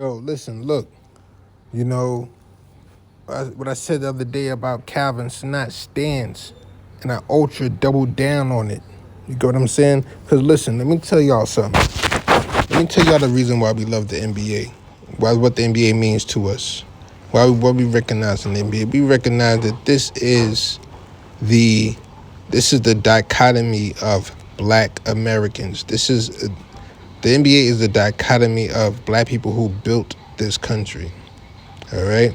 Yo, listen, look, you know, what I said the other day about Calvin Snot stands, and I ultra doubled down on it. You get what I'm saying? Because listen, let me tell y'all something. Let me tell y'all the reason why we love the NBA, what the NBA means to us, why we recognize the NBA. We recognize that the this is the dichotomy of Black Americans. The NBA is the dichotomy of Black people who built this country. All right.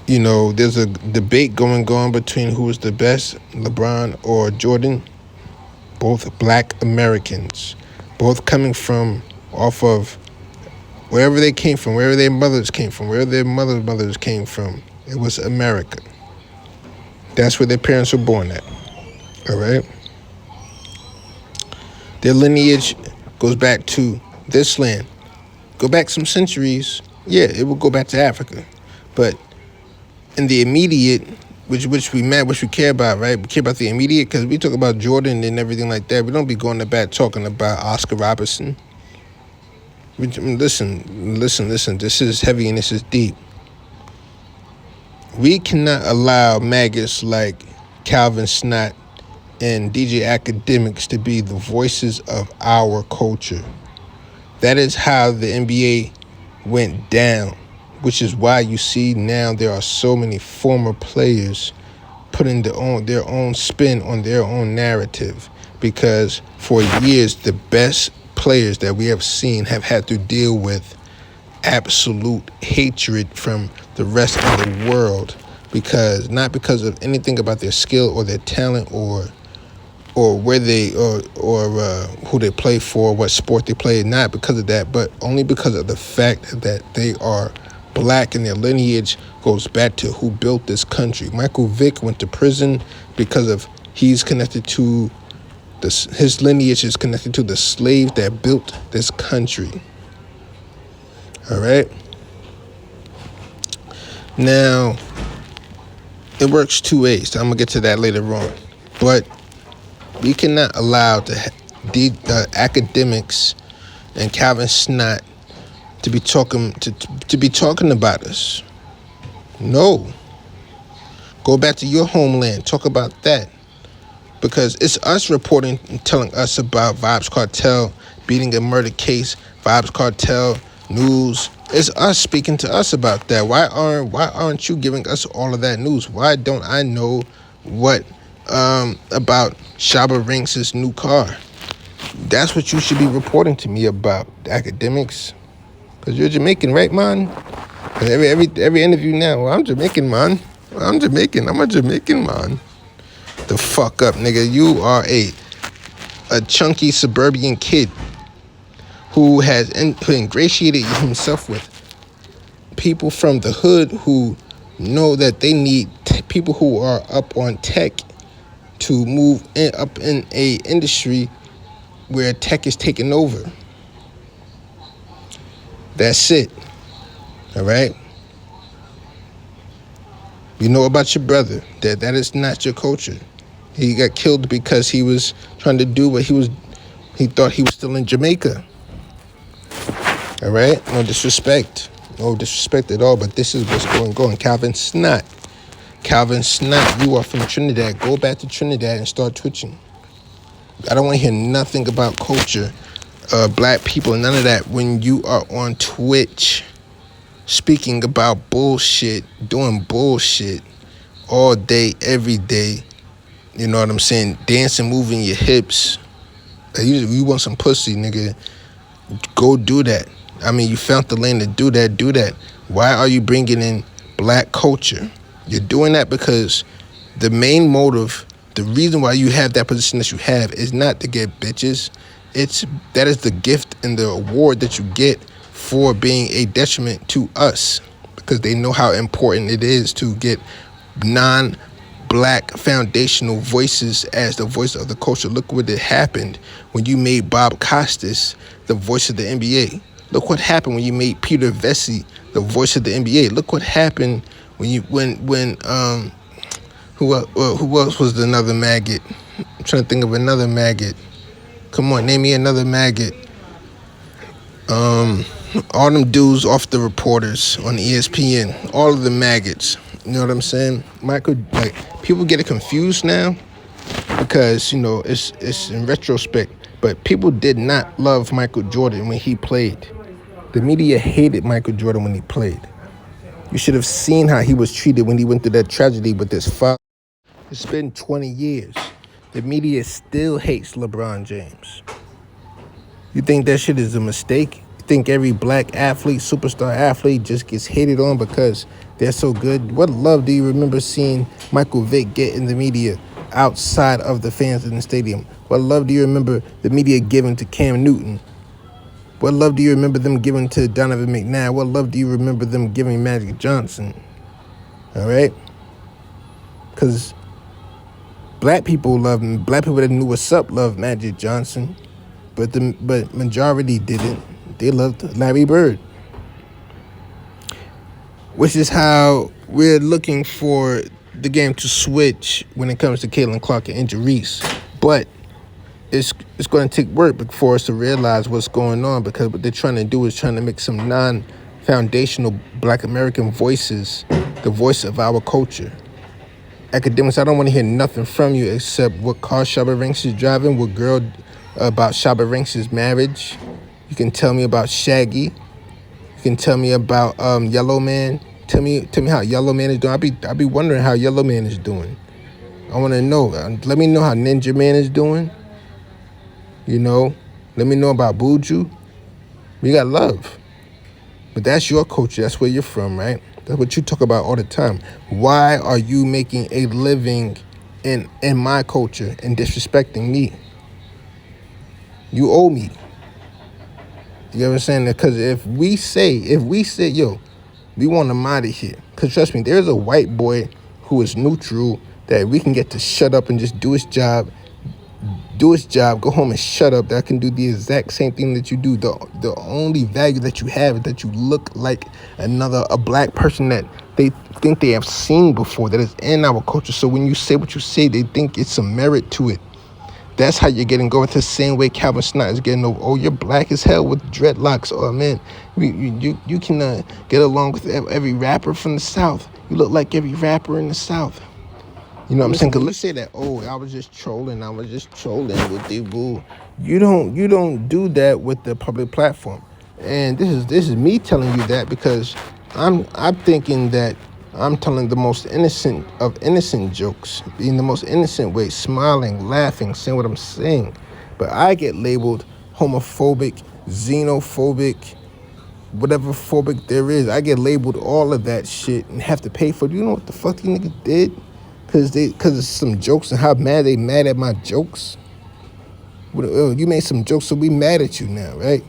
You know, there's a debate going on between who is the best, LeBron or Jordan. Both Black Americans, both coming from off of wherever they came from, wherever their mothers came from, wherever their mothers came from. It was America. That's where their parents were born at. All right. Their lineage goes back to this land. Go back some centuries. Yeah, it will go back to Africa, but in the immediate, which we care about, right? We care about the immediate because we talk about Jordan and everything like that. We don't be going to bat talking about Oscar Robertson. Listen. This is heavy and this is deep. We cannot allow maggots like Calvin Snot and DJ Akademiks to be the voices of our culture. That is how the NBA went down, which is why you see now there are so many former players putting their own spin on their own narrative, because for years the best players that we have seen have had to deal with absolute hatred from the rest of the world, not because of anything about their skill or their talent or where they or who they play for, what sport they play, not because of that, but only because of the fact that they are Black and their lineage goes back to who built this country. Michael Vick went to prison because of his lineage is connected to the slaves that built this country. All right. Now, it works two ways. I'm gonna get to that later on, but we cannot allow the Akademiks and Calvin Snot to be talking about us. No. Go back to your homeland. Talk about that. Because it's us reporting and telling us about Vibes Cartel beating a murder case, Vibes Cartel news. It's us speaking to us about that. Why aren't you giving us all of that news? Why don't I know what about Shabba Ranks' new car? That's what you should be reporting to me about, Akademiks. Because you're Jamaican, right, man? Every interview now, well, I'm Jamaican, man. I'm Jamaican. I'm a Jamaican, man. The fuck up, nigga. You are a chunky suburban kid who ingratiated himself with people from the hood who know that they need people who are up on tech to move up in a industry where tech is taking over. That's it. All right? You know about your brother, that is not your culture. He got killed because he was trying to do what he thought he was still in Jamaica. All right? No disrespect at all, but this is what's going on. Calvin Snot, you are from Trinidad. Go back to Trinidad and start twitching. I don't want to hear nothing about culture, Black people, none of that when you are on Twitch speaking about bullshit, doing bullshit all day, every day. You know what I'm saying? Dancing, moving your hips. You want some pussy, nigga, go do that. I mean, you found the lane to do that. Why are you bringing in Black culture? You're doing that because the main motive, the reason why you have that position that you have is not to get bitches. That is the gift and the award that you get for being a detriment to us, because they know how important it is to get non-Black foundational voices as the voice of the culture. Look what happened when you made Bob Costas the voice of the NBA. Look what happened when you made Peter Vesey the voice of the NBA. Look what happened when who else was another maggot? I'm trying to think of another maggot. Come on, name me another maggot. All them dudes off the reporters on ESPN, all of the maggots. You know what I'm saying? Michael, like, people get it confused now because, it's in retrospect. But people did not love Michael Jordan when he played. The media hated Michael Jordan when he played. You should have seen how he was treated when he went through that tragedy with his father. It's been 20 years. The media still hates LeBron James. You think that shit is a mistake? You think every black athlete, superstar athlete, just gets hated on because they're so good? What love do you remember seeing Michael Vick get in the media outside of the fans in the stadium? What love do you remember the media giving to Cam Newton? What love do you remember them giving to Donovan McNabb? What love do you remember them giving Magic Johnson? All right? Because black people that knew what's up loved Magic Johnson. But majority didn't. They loved Larry Bird. Which is how we're looking for the game to switch when it comes to Caitlin Clark and Reese. But it's going to take work for us to realize what's going on, because what they're trying to do is trying to make some non-foundational black American voices the voice of our culture. Academics, I don't want to hear nothing from you except what car Shabba Ranks is driving, what girl about Shabba Ranks' marriage. You can tell me about Shaggy. You can tell me about Yellow Man. Tell me how Yellow Man is doing. I be wondering how Yellow Man is doing. I want to know. Let me know how Ninja Man is doing. Let me know about Buju. We got love. But that's your culture. That's where you're from, right? That's what you talk about all the time. Why are you making a living in my culture and disrespecting me? You owe me. You know what I'm saying? Because if we say, yo, we want him out of here. Because trust me, there's a white boy who is neutral that we can get to shut up and just do his job, go home and shut up, that can do the exact same thing that you do. The only value that you have is that you look like a black person that they think they have seen before, that is in our culture. So when you say what you say, they think it's some merit to it. That's how you're getting over. It's the same way Calvin Snott is getting over. Oh, you're black as hell with dreadlocks. Oh, man, you can get along with every rapper from the South. You look like every rapper in the South. You know what I'm saying? Cause let's say that, I was just trolling with the boo. You don't do that with the public platform. And this is me telling you that because I'm thinking that I'm telling the most innocent of innocent jokes, in the most innocent way, smiling, laughing, saying what I'm saying. But I get labeled homophobic, xenophobic, whatever phobic there is. I get labeled all of that shit and have to pay for it. You know what the fuck these niggas did? Cause of some jokes and how they mad at my jokes. You made some jokes, so we mad at you now, right?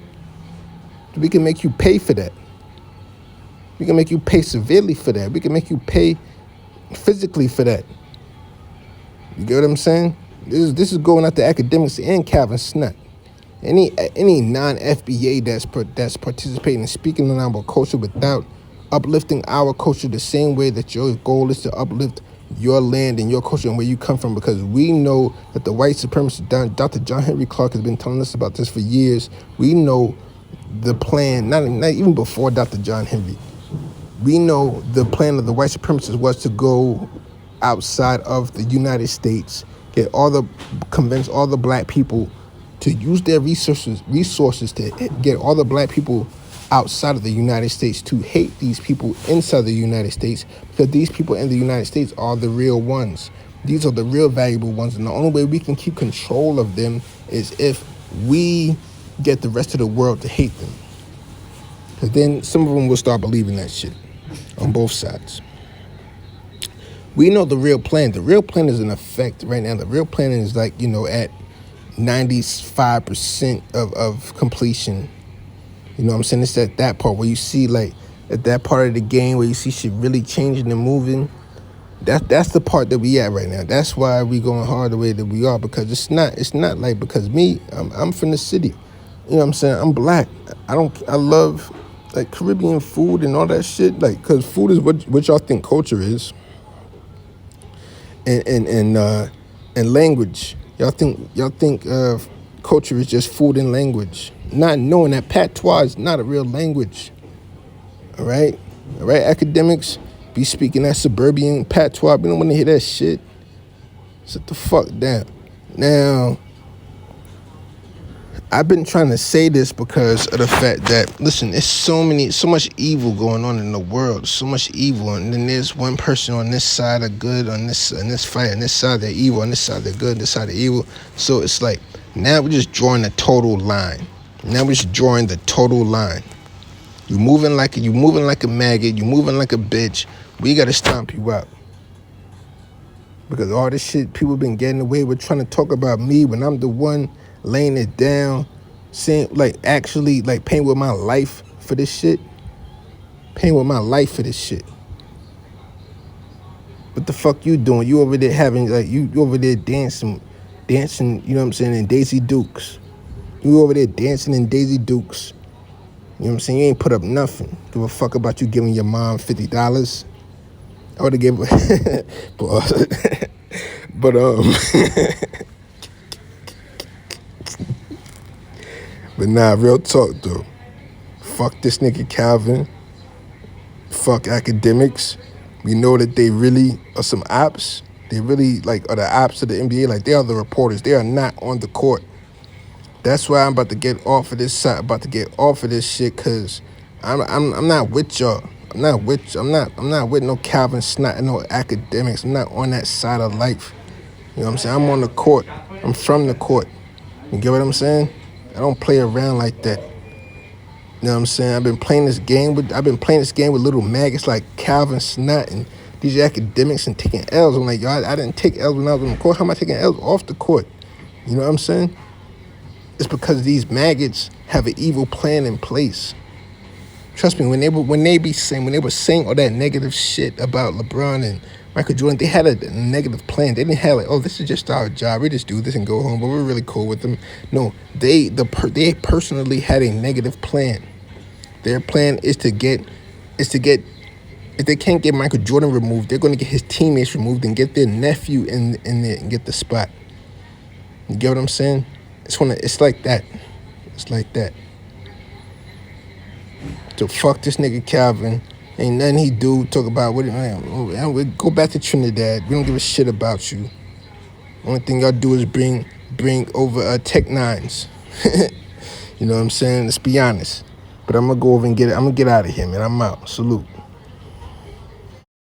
We can make you pay for that. We can make you pay severely for that. We can make you pay physically for that. You get what I'm saying? This is going out to Akademiks and Calvin Snott. Any non-FBA that's participating and speaking on our culture without uplifting our culture the same way that your goal is to uplift your land and your culture and where you come from, because we know that the white supremacist Dr. John Henry Clark has been telling us about this for years. We know the plan, not even before Dr. John Henry. We know the plan of the white supremacists was to go outside of the United States, convince all the black people to use their resources to get all the black people outside of the United States to hate these people inside the United States, because these people in the United States are the real ones. These are the real valuable ones, and the only way we can keep control of them is if we get the rest of the world to hate them. Because then some of them will start believing that shit on both sides. We know the real plan. The real plan is in effect right now. The real plan is at 95% of completion. You know what I'm saying? It's at that part where you see at that part of the game where you see shit really changing and moving. That's the part that we at right now. That's why we going hard the way that we are, because it's not because me, I'm from the city. You know what I'm saying? I'm black. I love Caribbean food and all that shit. Cause food is what y'all think culture is. And language. Y'all think culture is just food and language. Not knowing that patois is not a real language. All right? All right, academics, be speaking that suburban patois. We don't want to hear that shit. Sit the fuck down. Now, I've been trying to say this because of the fact that, listen, there's so much evil going on in the world, so much evil, and then there's one person on this side of good, on this fight, on this side they're evil, on this side they're good, on this side they're evil. So it's like, now we're just drawing a total line. Now we're just drawing the total line. You moving like a maggot, you moving like a bitch, we gotta stomp you out. Because all this shit people been getting away with trying to talk about me when I'm the one laying it down, saying, like, actually, like, paying with my life for this shit. Paying with my life for this shit. What the fuck you doing? You over there having, like, you over there dancing, you know what I'm saying, in Daisy Dukes. You over there dancing in Daisy Dukes. You know what I'm saying? You ain't put up nothing. Give a fuck about you giving your mom $50. I would have given, but but nah, real talk though. Fuck this nigga Calvin. Fuck academics. We know that they really are some ops. They really like are the ops of the NBA. Like, they are the reporters. They are not on the court. That's why I'm about to get off of this side. About to get off of this shit, cause I'm not with y'all. I'm not with no Calvin Snot and no academics. I'm not on that side of life. You know what I'm saying? I'm on the court. I'm from the court. You get what I'm saying? I don't play around like that. You know what I'm saying? I've been playing this game with little maggots like Calvin Snot and these academics and taking L's. I'm like, yo, I didn't take L's when I was on the court. How am I taking L's off the court? You know what I'm saying? It's because these maggots have an evil plan in place. Trust me, when they were saying all that negative shit about LeBron and Michael Jordan, they had a negative plan. They didn't have like, oh, this is just our job. We just do this and go home, but we're really cool with them. No, they personally had a negative plan. Their plan is to get. If they can't get Michael Jordan removed, they're going to get his teammates removed and get their nephew in there and get the spot. You get what I'm saying? It's like that. It's like that. So fuck this nigga Calvin. Ain't nothing he do. Talk about what. We go back to Trinidad. We don't give a shit about you. Only thing y'all do is bring over Tech Nines. You know what I'm saying? Let's be honest. But I'm gonna go over and get it. I'm gonna get out of here, man. I'm out. Salute.